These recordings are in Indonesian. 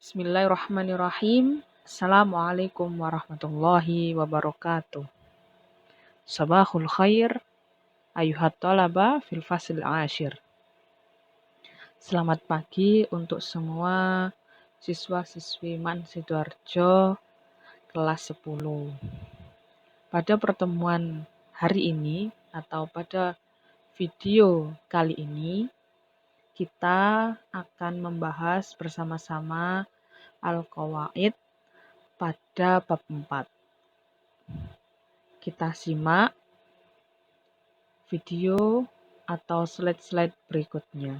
Bismillahirrahmanirrahim. Assalamualaikum warahmatullahi wabarakatuh. Sabahul khair, ayuhat talaba fil fasil ashir. Selamat pagi untuk semua siswa-siswi Man Sidoarjo kelas 10. Pada pertemuan hari ini atau pada video kali ini, kita akan membahas bersama-sama Al-Qawaid pada bab 4. Kita simak video atau slide-slide berikutnya.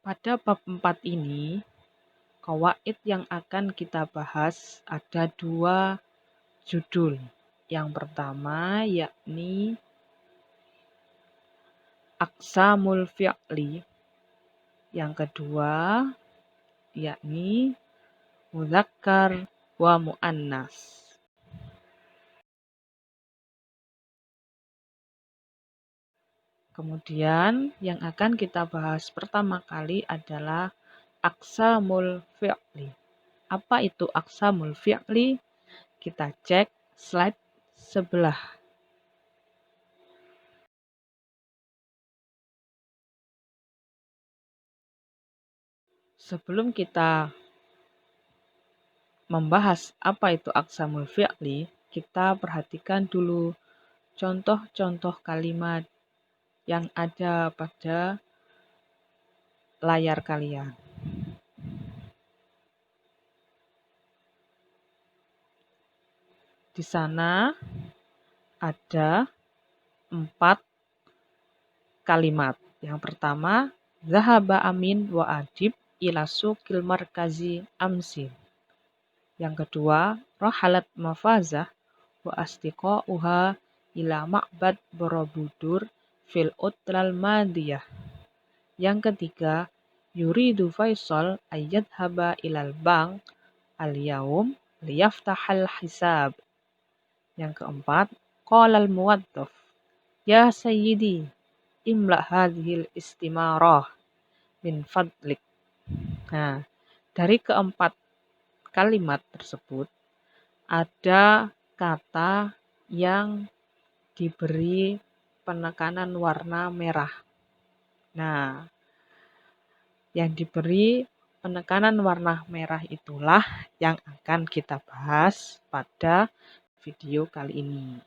Pada bab 4 ini, qawaid yang akan kita bahas ada 2 judul. Yang pertama yakni aqsamul fi'li. Yang kedua yakni mudzakkar wa muannas. Kemudian yang akan kita bahas pertama kali adalah aqsamul fi'li. Apa itu aqsamul fi'li? Kita cek slide sebelah. Sebelum kita membahas apa itu aqsamul fi'li, kita perhatikan dulu contoh-contoh kalimat yang ada pada layar kalian. Di sana ada 4 kalimat. Yang pertama, zahaba Amin wa Adib ila suqil markazi amsin. Yang kedua, rahalat mafazah wa astiqa'uha ila ma'bad Borobudur fil utlal madiyah. Yang ketiga, yuridu Faisal ayyadhaba ilal bank al-yaum liyaftahal hisab. Yang keempat, qalal muwaddaf, ya sayyidi, imla hadhil istimarah min fadlik. Nah, dari keempat kalimat tersebut ada kata yang diberi penekanan warna merah. Nah, yang diberi penekanan warna merah itulah yang akan kita bahas pada video kali ini.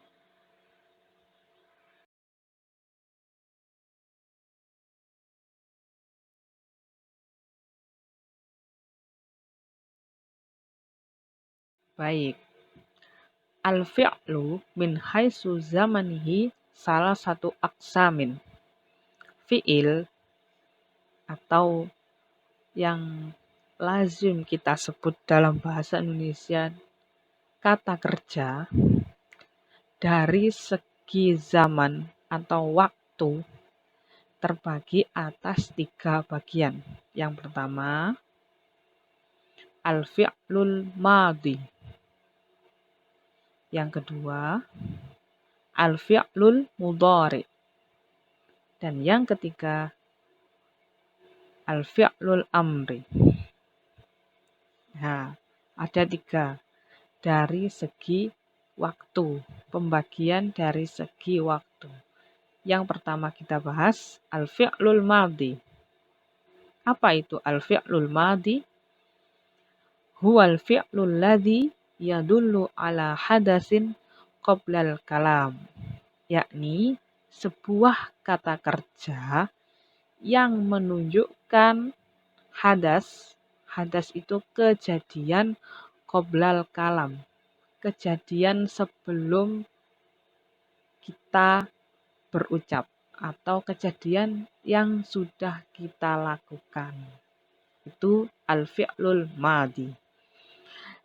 Baik. Al-fi'lu min haitsu zamanihi salah satu aqsamin. Fi'il atau yang lazim kita sebut dalam bahasa Indonesia kata kerja dari segi zaman atau waktu terbagi atas 3 bagian. Yang pertama, al-fi'lul madhi. Yang kedua, al-fi'lul mudhari. Dan yang ketiga, al-fi'lul amri. Nah, ada 3 dari segi waktu, pembagian dari segi waktu. Yang pertama kita bahas al-fi'lul madhi. Apa itu al-fi'lul madhi? Huwal fi'lul ladzi yadullu ala hadatsin qoblal kalam. Yakni sebuah kata kerja yang menunjukkan hadas. Hadas itu kejadian qoblal kalam. Kejadian sebelum kita berucap atau kejadian yang sudah kita lakukan. Itu al-fi'lul madhi.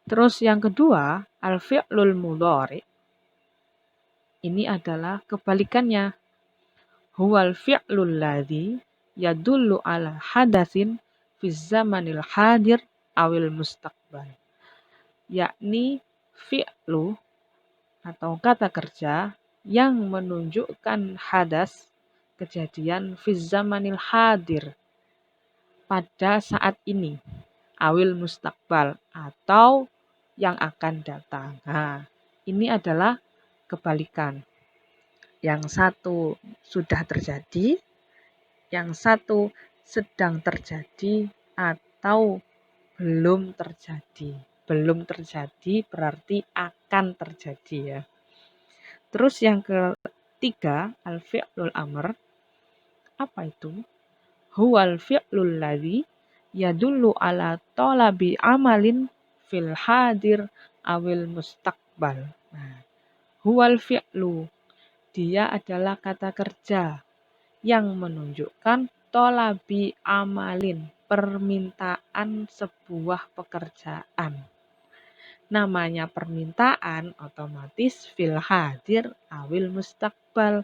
Terus yang kedua, al-fi'lul mudhari. Ini adalah kebalikannya. Huwal fi'lul ladzi yadullu ala hadatsin fi zamanil hadir awil mustaqbal. Yakni fi'lu atau kata kerja yang menunjukkan hadas kejadian fi zamanil hadir pada saat ini, awil mustakbal atau yang akan datang. Nah, ini adalah kebalikan. Yang satu sudah terjadi, yang satu sedang terjadi atau belum terjadi. Belum terjadi berarti akan terjadi ya. Terus yang ketiga, al-fi'lul amr. Apa itu? Huwal fi'lul ladzi yadullu ala talabi amalin fil hadir awil mustaqbal. Nah, huwal fi'lu, dia adalah kata kerja yang menunjukkan tolabi amalin, permintaan sebuah pekerjaan. Namanya permintaan otomatis fil hadir awil mustaqbal,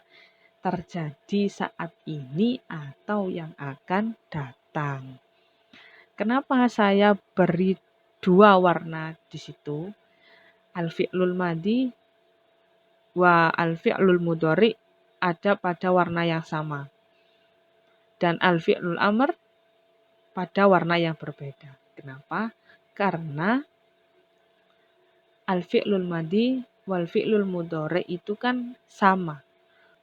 terjadi saat ini atau yang akan datang. Kenapa saya beri dua warna di situ? Al-fi'lul madi wa al-fi'lul mudhari ada pada warna yang sama. Dan al-fi'lul amr pada warna yang berbeda. Kenapa? Karena al-fi'lul madi wal fi'lul mudhari itu kan sama.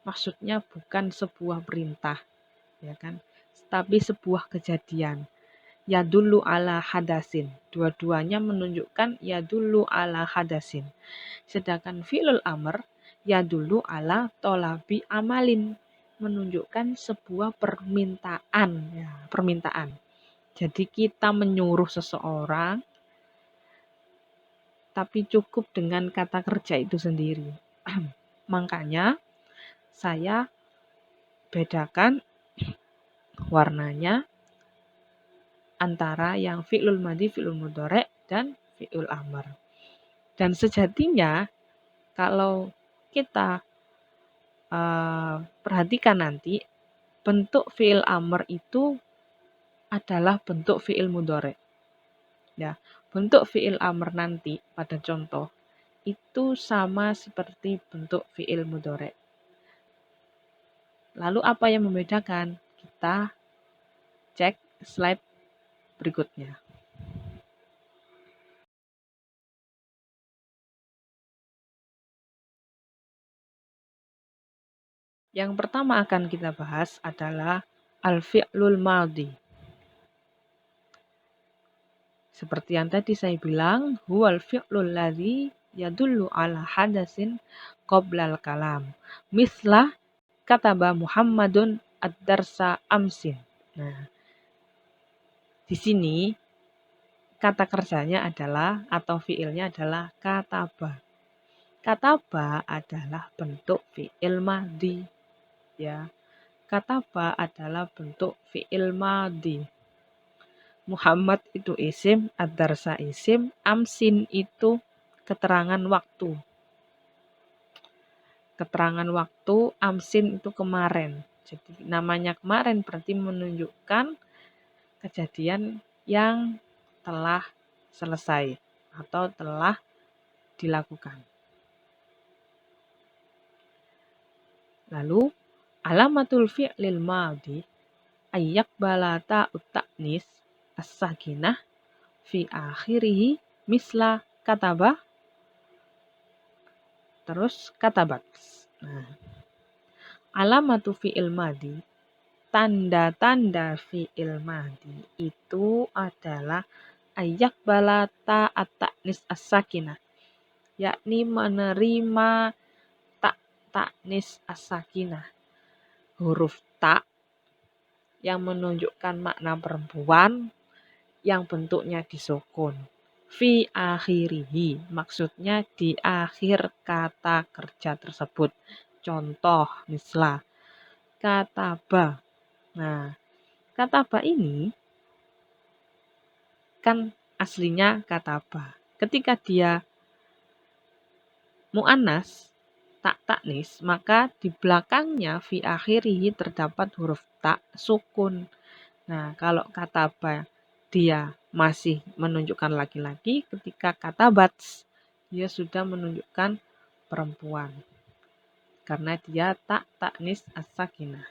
Maksudnya bukan sebuah perintah, ya kan? Tapi sebuah kejadian. Yadullu ala hadasin. Dua-duanya menunjukkan yadullu ala hadasin. Sedangkan fi'lul amr yadullu ala tolabi amalin. Menunjukkan sebuah permintaan. Ya, permintaan. Jadi kita menyuruh seseorang, tapi cukup dengan kata kerja itu sendiri. Makanya saya bedakan warnanya antara yang fi'lul madi, fi'lul mudhari, dan fi'lul amr. Dan sejatinya kalau kita perhatikan nanti, bentuk fi'il amr itu adalah bentuk fi'il mudhari. Ya, bentuk fi'il amr nanti pada contoh itu sama seperti bentuk fi'il mudhari. Lalu apa yang membedakan? Kita cek slide berikutnya. Yang pertama akan kita bahas adalah al-fi'lul madhi. Seperti yang tadi saya bilang, huwal fi'lul ladzi yadullu ala hadasin qoblal kalam. Mislah kataba Muhammadun ad-darsa amsin. Nah, di sini kata kerjanya adalah atau fi'ilnya adalah kataba. Kataba adalah bentuk fi'il madhi. Ya, kataba adalah bentuk fi'il madhi. Muhammad itu isim, ad-darsa isim, amsin itu keterangan waktu. Keterangan waktu, amsin itu kemarin. Jadi namanya kemarin berarti menunjukkan kejadian yang telah selesai atau telah dilakukan. Lalu alamatul fi'lil madhi ayyak balata ta'nis as-sakinah fi akhirih misla kataba, terus katabat. Nah, alamatu fi'il madhi, tanda-tanda fi'il madhi itu adalah ayyak balata at-ta'nis as-sakinah, yakni menerima ta'nis as-sakinah, huruf ta yang menunjukkan makna perempuan yang bentuknya disukun. Fi akhirihi, maksudnya di akhir kata kerja tersebut. Contoh, mislah, kataba. Nah, kataba ini kan aslinya kataba. Ketika dia mu'annas, tak taknis, maka di belakangnya fi akhirihi terdapat huruf tak sukun. Nah, kalau kataba dia masih menunjukkan laki-laki, ketika katabat dia sudah menunjukkan perempuan karena dia tak taknis as-sakinah.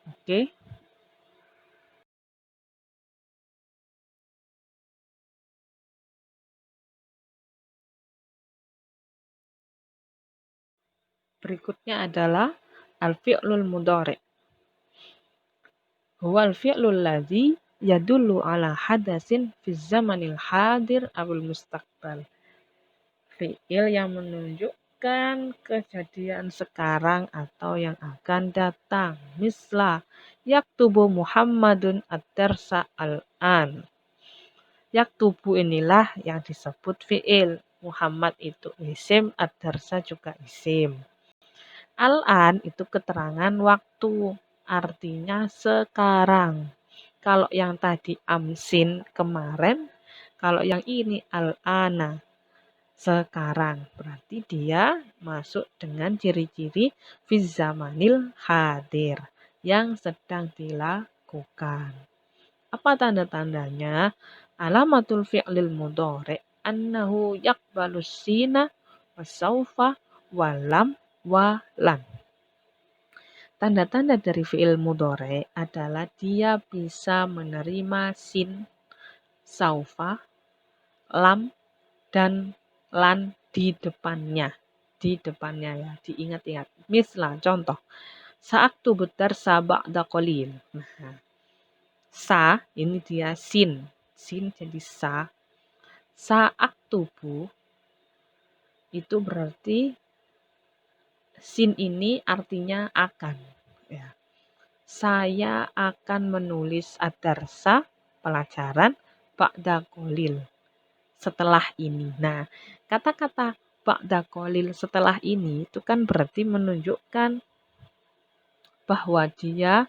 Oke. Berikutnya adalah al-fi'lul mudhari'. Huwa al-fi'lul ladzi yadullu ala hadasin fi zamanil hadir awil mustaqbal. Fi'il yang menunjukkan kejadian sekarang atau yang akan datang. Misla yaktubu Muhammadun ad-darsa al-an. Yaktubu inilah yang disebut fi'il. Muhammad itu isim, ad-darsa juga isim. Al-an itu keterangan waktu, artinya sekarang. Kalau yang tadi amsin kemarin, kalau yang ini al-ana sekarang. Berarti dia masuk dengan ciri-ciri fizamanil hadir yang sedang dilakukan. Apa tanda-tandanya? Alamatul fi'lil mudhari' annahu yaqbalus sina wasaufa walam walan. Tanda-tanda dari fi'il mudhari' adalah dia bisa menerima sin, saufa, lam, dan lan di depannya. Di depannya ya, diingat-ingat. Misal contoh, sa'aktu betar ba'da qalil. Nah, sa ini dia sin. Sin jadi sa. Sa'aktubu itu berarti sin ini artinya akan. Ya. Saya akan menulis ad-darsa, pelajaran, ba'da qalil, setelah ini. Nah, kata-kata ba'da qalil setelah ini itu kan berarti menunjukkan bahwa dia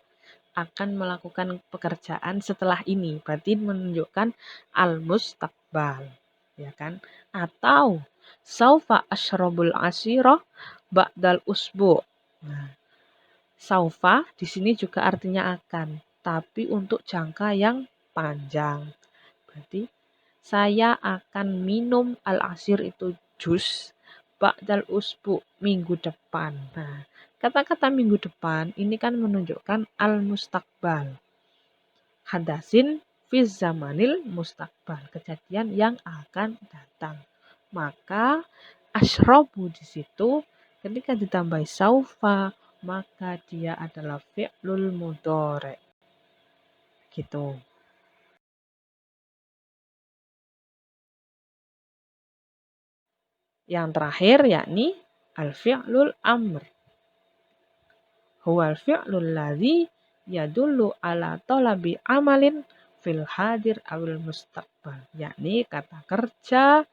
akan melakukan pekerjaan setelah ini. Berarti menunjukkan al-mustaqbal, ya kan? Atau saufa asyrabul asirah ba'dal usbu'. Nah, saufa di sini juga artinya akan, tapi untuk jangka yang panjang. Berarti saya akan minum al-asir itu jus ba'dal usbu minggu depan. Nah, kata-kata minggu depan ini kan menunjukkan al-mustaqbal. Hadasin fi zamanil mustaqbal, kejadian yang akan datang. Maka asyrabu di situ ketika ditambahi saufa, maka dia adalah fi'lul mudhari'. Gitu. Yang terakhir yakni al-fi'lul amr. Huwa al-fi'lul ladzi yadullu ala talabi amalin fil hadir awil mustaqbal. Yakni kata kerja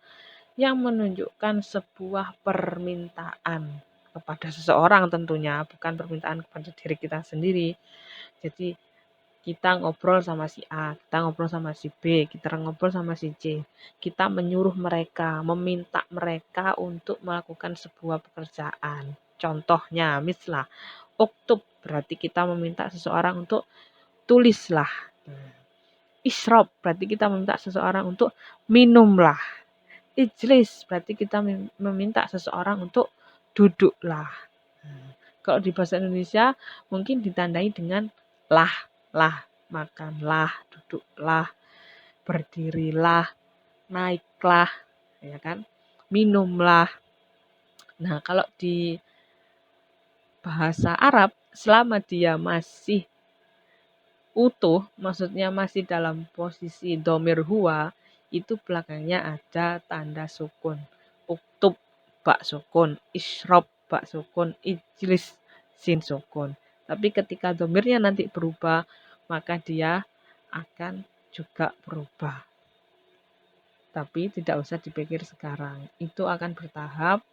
yang menunjukkan sebuah permintaan kepada seseorang tentunya, bukan permintaan kepada diri kita sendiri. Jadi kita ngobrol sama si A, kita ngobrol sama si B, kita ngobrol sama si C. Kita menyuruh mereka, meminta mereka untuk melakukan sebuah pekerjaan. Contohnya, misalnya, uktub berarti kita meminta seseorang untuk tulislah. Isrob berarti kita meminta seseorang untuk minumlah. Ijlis berarti kita meminta seseorang untuk duduklah. Kalau di bahasa Indonesia mungkin ditandai dengan lah, makanlah, duduklah, berdirilah, naiklah, ya kan? Minumlah. Nah, kalau di bahasa Arab selama dia masih utuh, maksudnya masih dalam posisi domir huwa, itu belakangnya ada tanda sukun. Uktub bak sukun, isrob bak sukun, ijlis sin sukun. Tapi ketika domirnya nanti berubah, maka dia akan juga berubah. Tapi tidak usah dipikir sekarang. Itu akan bertahap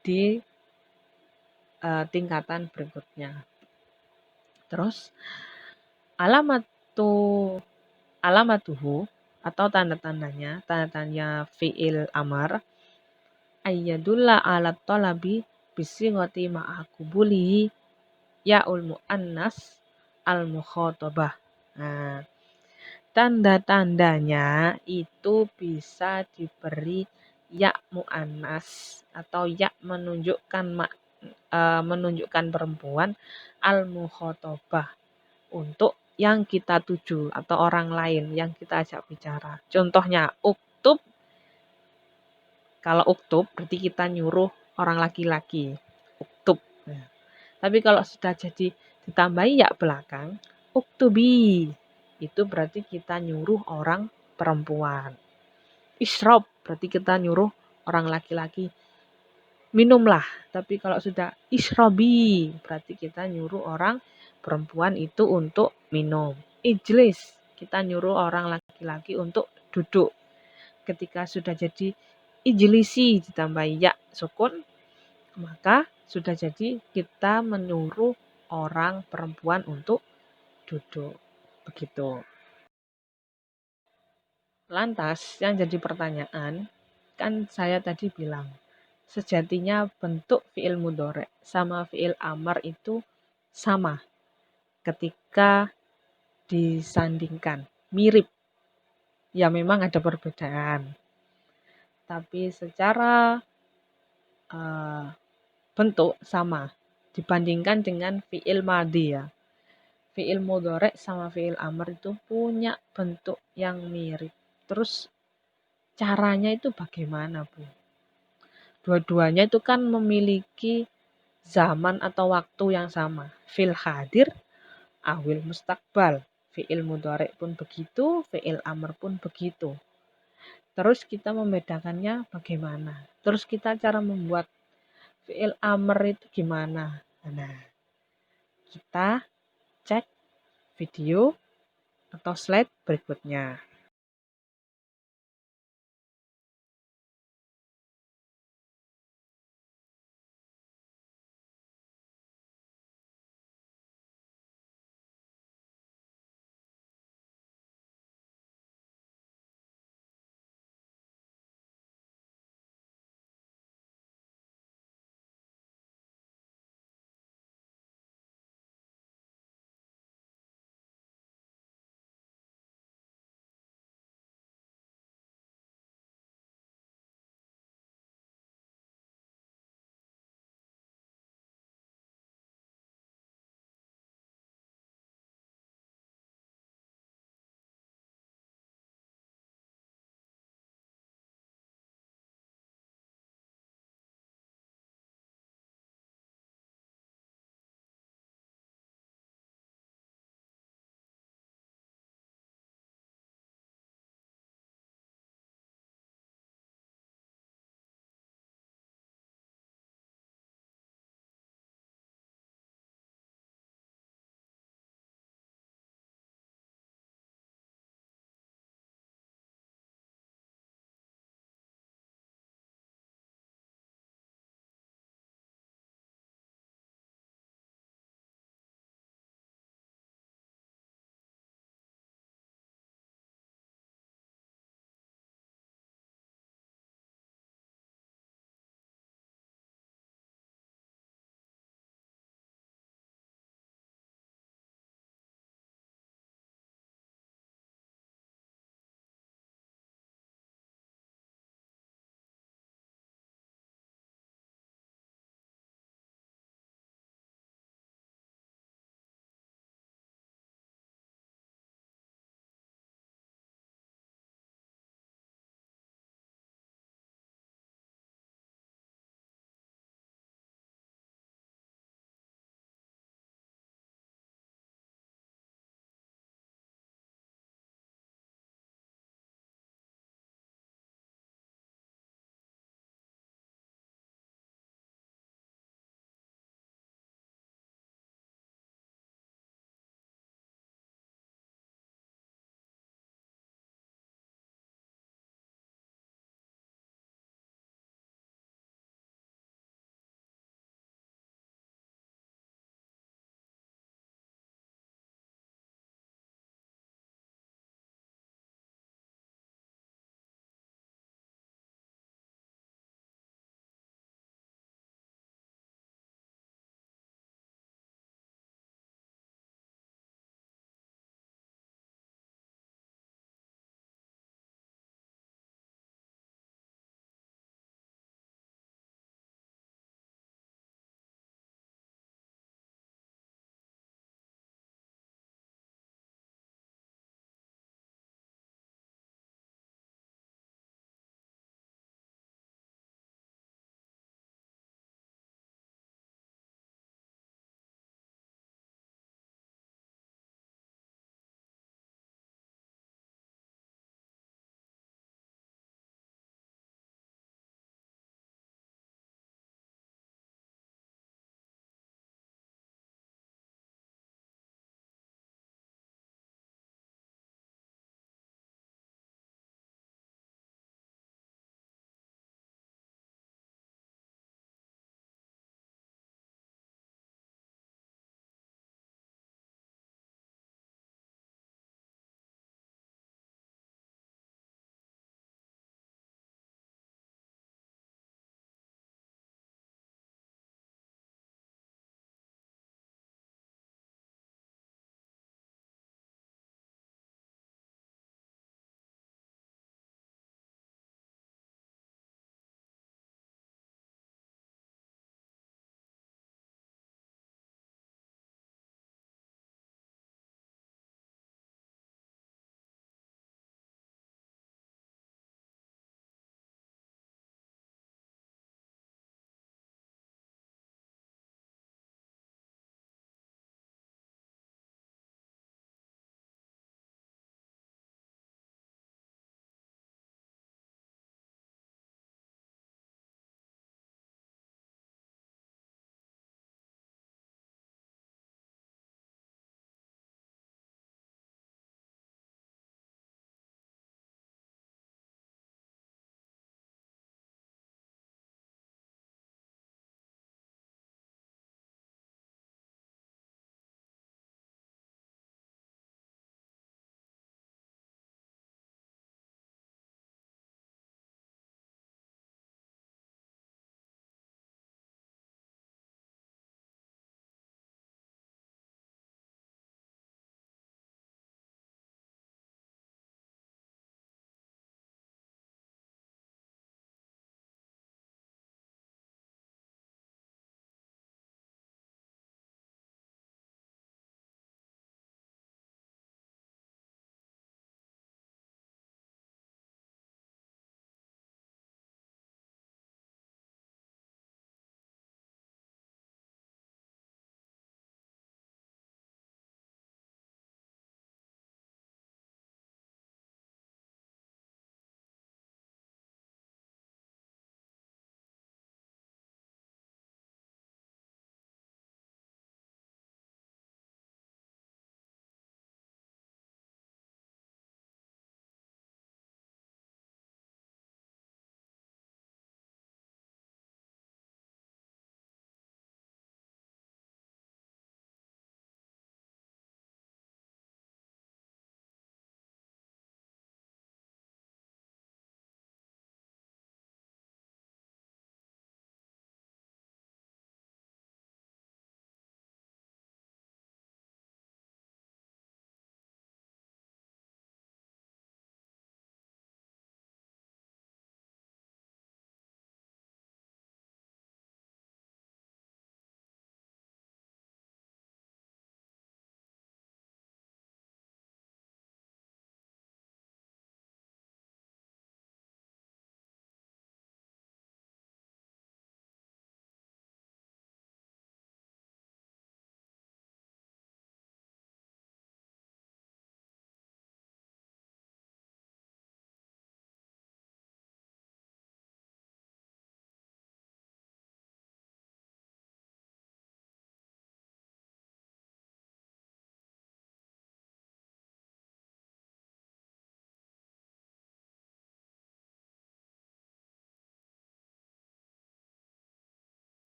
di tingkatan berikutnya. Terus alamatuhu atau tanda-tandanya fi'il amar ayyadulla ala talabi bisigati ma'akubulihi ya'ul mu'annas al mukhatabah. Nah, tanda-tandanya itu bisa diberi ya mu'annas atau ya menunjukkan perempuan al-mukhatabah untuk yang kita tuju atau orang lain yang kita ajak bicara. Contohnya uktub, kalau uktub berarti kita nyuruh orang laki-laki. Uktub. Nah, tapi kalau sudah jadi ditambahi ya belakang, uktubi. Itu berarti kita nyuruh orang perempuan. Isrob berarti kita nyuruh orang laki-laki minumlah. Tapi kalau sudah isrobi berarti kita nyuruh orang perempuan itu untuk minum. Ijlis kita nyuruh orang laki-laki untuk duduk. Ketika sudah jadi ijlisi ditambahi ya sukun, maka sudah jadi kita menyuruh orang perempuan untuk duduk. Begitu. Lantas yang jadi pertanyaan, kan saya tadi bilang, sejatinya bentuk fi'il mudhari sama fi'il amar itu sama ketika disandingkan, mirip. Ya memang ada perbedaan, tapi secara bentuk sama dibandingkan dengan fi'il madhi ya. Fi'il mudhari sama fi'il amr itu punya bentuk yang mirip. Terus caranya itu bagaimana, Bu? Dua-duanya itu kan memiliki zaman atau waktu yang sama. Fil hadir, awil mustakbal. Fi'il mudhari pun begitu, fi'il amr pun begitu. Terus kita membedakannya bagaimana? Terus kita cara membuat fi'il amr itu gimana? Nah, kita cek video atau slide berikutnya.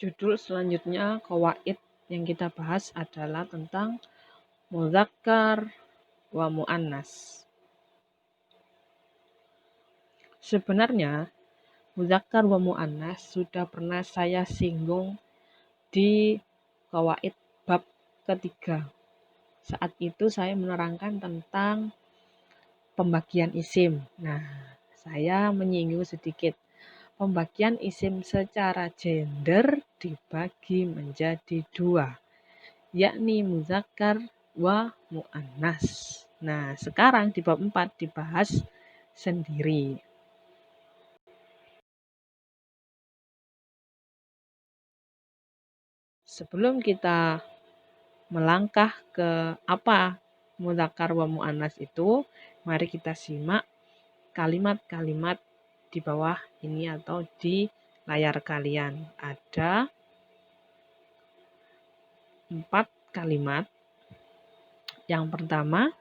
Judul selanjutnya qawaid yang kita bahas adalah tentang mudzakkar wa muannas. Sebenarnya mudzakkar wa muannas sudah pernah saya singgung di qawaid bab ketiga. Saat itu saya menerangkan tentang pembagian isim. Nah, saya menyinggung sedikit. Pembagian isim secara gender dibagi menjadi dua, yakni muzakkar wa muannas. Nah, sekarang di bab 4 dibahas sendiri. Sebelum kita melangkah ke apa muzakkar wa muannas itu, mari kita simak kalimat-kalimat di bawah ini atau di layar kalian. Ada 4 kalimat. Yang pertama,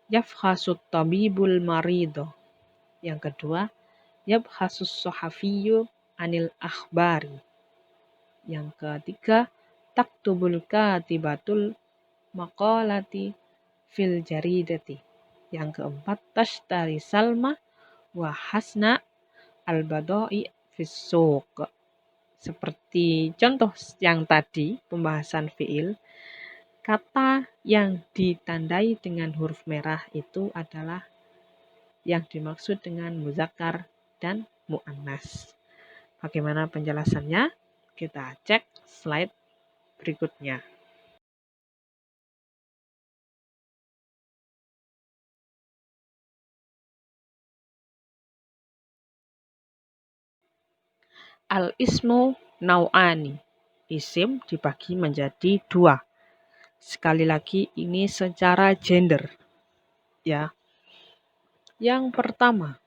yafhasut tabibul marido. Yang kedua, yabhasus sohafiyyu anil akhbari. Yang ketiga, taktubul katibatul maqalati fil jaridati. Yang keempat, tashtari Salma wa Hasna al-badai fis suq. Seperti contoh yang tadi, pembahasan fiil, kata yang ditandai dengan huruf merah itu adalah yang dimaksud dengan muzakkar dan muannas. Bagaimana penjelasannya? Kita cek slide berikutnya. Al-ismu nau'ani. Isim dibagi menjadi dua. Sekali lagi ini secara gender. Ya. Yang pertama,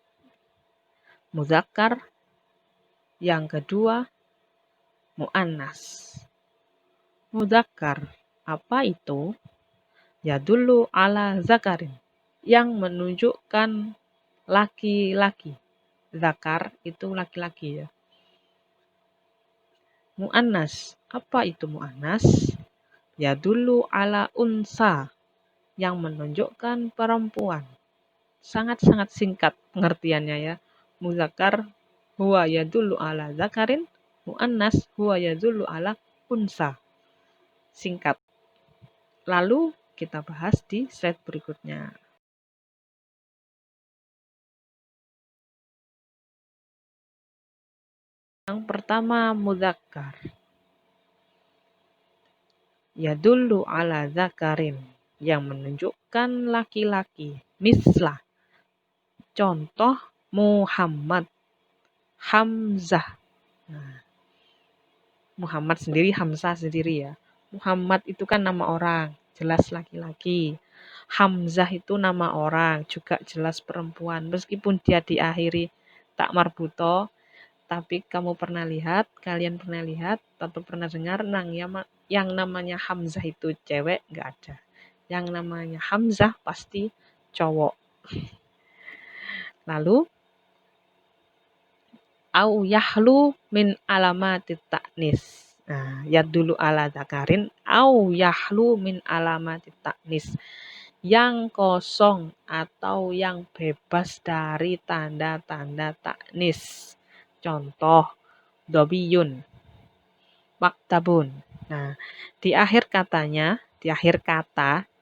muzakkar. Yang kedua, muannas. Muzakkar, apa itu? Yadullu ala zakarin, yang menunjukkan laki-laki. Zakar itu laki-laki ya. Muannas, apa itu muannas? Yadullu ala unsa, yang menunjukkan perempuan. Sangat-sangat singkat pengertiannya ya. Muzakkar huwa yadullu ala zakarin, muannas huwa yadullu ala unsa. Singkat. Lalu kita bahas di slide berikutnya. Yang pertama, mudzakkar. Yadullu ala zakarin, yang menunjukkan laki-laki. Mislah, contoh Muhammad, Hamzah. Nah, Muhammad sendiri, Hamzah sendiri ya. Muhammad itu kan nama orang, jelas laki-laki. Hamzah itu nama orang, juga jelas perempuan. Meskipun dia diakhiri tak marbuto, tapi kalian pernah lihat atau pernah dengar yang namanya Hamzah itu cewek? Nggak ada. Yang namanya Hamzah pasti cowok. Lalu, au yahlu min alamatit ta'nis. Nah, yadulu ala zakarin au yahlu min alamatit ta'nis. Yang kosong atau yang bebas dari tanda-tanda ta'nis. Contoh, dobiyun, maktabun. Nah, di akhir kata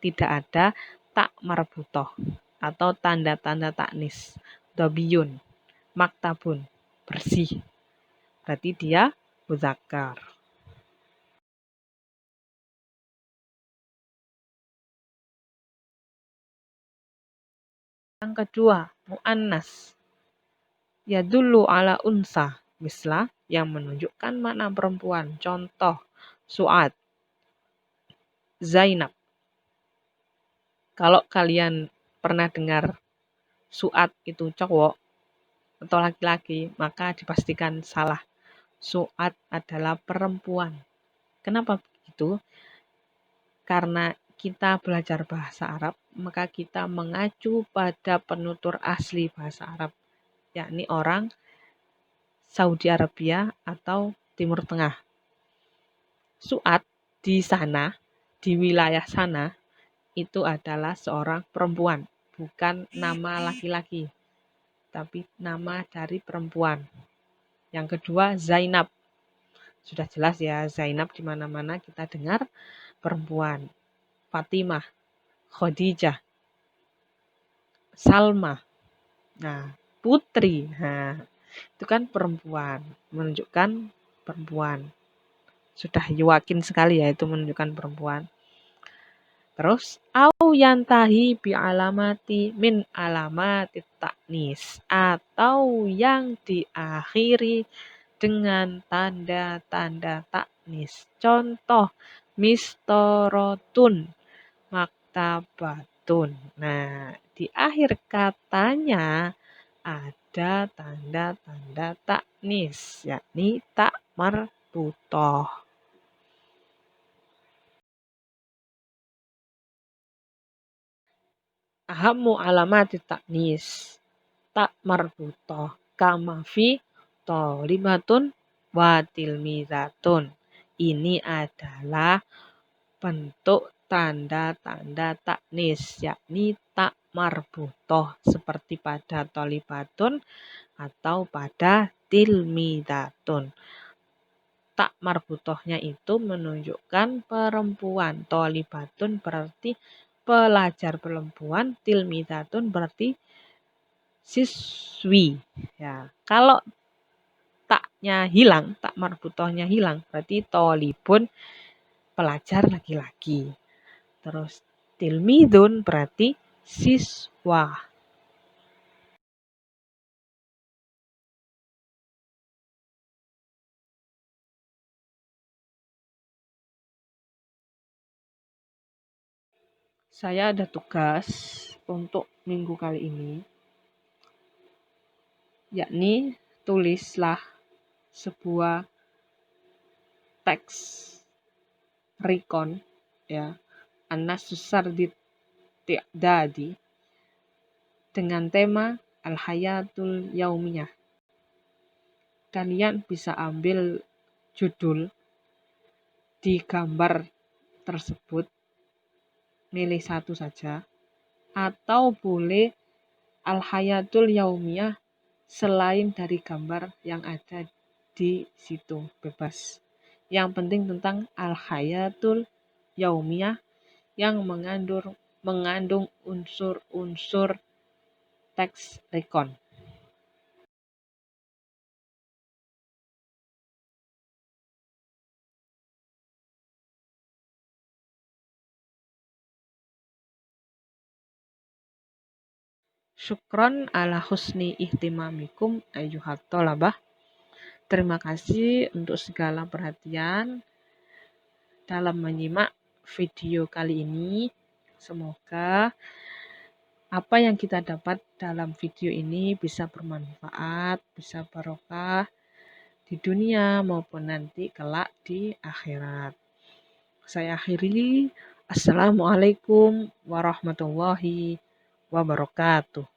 tidak ada tak marbutoh atau tanda-tanda ta'nis. Dobiyun, maktabun, bersih. Berarti dia muzakkar. Yang kedua, muannas. Yadullu ala unsa. Mislah, yang menunjukkan makna perempuan. Contoh, Su'ad, Zainab. Kalau kalian pernah dengar Su'ad itu cowok atau laki-laki, maka dipastikan salah. Su'ad adalah perempuan. Kenapa begitu? Karena kita belajar bahasa Arab, maka kita mengacu pada penutur asli bahasa Arab, yakni orang Saudi Arabia atau Timur Tengah. Su'ad di sana, di wilayah sana, itu adalah seorang perempuan, bukan nama laki-laki, tapi nama dari perempuan. Yang kedua, Zainab. Sudah jelas ya, Zainab di mana-mana kita dengar perempuan. Fatimah, Khadijah, Salma. Nah, putri. Nah, itu kan perempuan, menunjukkan perempuan. Sudah yakin sekali ya itu menunjukkan perempuan. Terus au yantahi bi alamati min alamati taknis, atau yang diakhiri dengan tanda-tanda taknis. Contoh mistorotun, maktabatun. Nah, di akhir katanya ada tanda-tanda taknis, yakni tak marbutoh. Ahammu alamati taknis tak marbutoh kama fi tolibatun wa tilmizatun. Ini adalah bentuk tanda-tanda taknis, yakni tak marbutoh seperti pada tolibatun atau pada tilmizatun. Tak marbutohnya itu menunjukkan perempuan. Tolibatun berarti pelajar perempuan, tilmizatun berarti siswi. Ya, kalau taknya hilang, tak marbutohnya hilang, berarti tolibun pelajar laki-laki. Terus tilmidun berarti siswa. Saya ada tugas untuk minggu kali ini, yakni tulislah sebuah teks recon ya, an-nasus sardit ti'dadi dengan tema al-hayatul yaumiyah. Kalian bisa ambil judul di gambar tersebut, milih satu saja, atau boleh al-hayatul yaumiyah selain dari gambar yang ada di situ, bebas. Yang penting tentang al-hayatul yaumiyah yang mengandung unsur-unsur teks recon. Syukron ala husni ihtimamikum ayyuhat tolabah. Terima kasih untuk segala perhatian dalam menyimak video kali ini. Semoga apa yang kita dapat dalam video ini bisa bermanfaat, bisa barokah di dunia maupun nanti kelak di akhirat. Saya akhiri. Assalamualaikum warahmatullahi wabarakatuh.